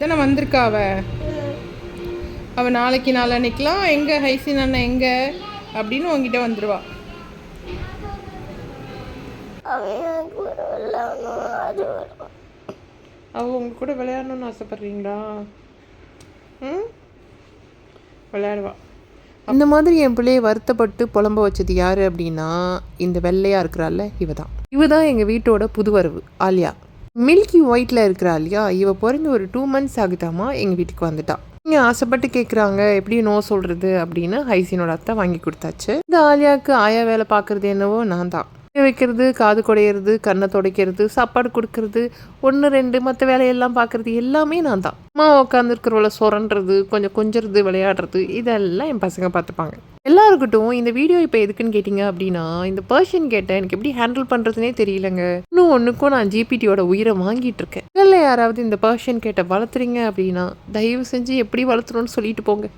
தானே வந்திருக்கா அவள் நாளைக்கு நாளன்னைக்கெலாம் எங்கே ஹைசின் அண்ணன் எங்கே அப்படின்னு உங்ககிட்ட வந்துடுவா. அவள் உங்கள் கூட விளையாடணும்னு ஆசைப்பட்றீங்களா? விளையாடுவா. இந்த மாதிரி என் பிள்ளையை வருத்தப்பட்டு புலம்ப வச்சது யார் அப்படின்னா, இந்த வெள்ளையாக இருக்கிறாள்ல இவ தான் எங்கள் வீட்டோட புது வரவு ஆலியா. மில்கி ஒயிட்டில் இருக்கிறா இல்லையா, இவ பிறந்து ஒரு 2 months ஆகுதாமா எங்கள் வீட்டுக்கு வந்துட்டா. நீங்கள் ஆசைப்பட்டு கேட்குறாங்க, எப்படி நோ சொல்கிறது அப்படின்னு ஹைசினோட அத்தை வாங்கி கொடுத்தாச்சு. இந்த ஆலியாவுக்கு ஆயா வேலை பார்க்குறது என்னவோ நான் தான். வைக்கிறது, காது குடையிறது, கண்ணை துடைக்கிறது, சாப்பாடு கொடுக்கறது, 1 2 மற்ற வேலையெல்லாம் பார்க்குறது எல்லாமே நான் தான். அம்மா உட்காந்துருக்கிறவள சொரன்றது, கொஞ்சம் கொஞ்சிறது, விளையாடுறது இதெல்லாம் என் பசங்க பார்த்துப்பாங்க. எல்லாருக்கிட்டும் இந்த வீடியோ இப்போ எதுக்குன்னு கேட்டிங்க அப்படின்னா, இந்த பர்ஷியன் கேட்டை எனக்கு எப்படி ஹேண்டில் பண்ணுறதுனே தெரியலங்க. இன்னும் ஒன்றுக்கும் நான் ஜிபிடியோட உயிரை வாங்கிட்டு இருக்கேன். இல்லை யாராவது இந்த பர்ஷியன் கேட்டை வளர்த்துறீங்க அப்படின்னா தயவு செஞ்சு எப்படி வளர்த்துறோன்னு சொல்லிட்டு போங்க.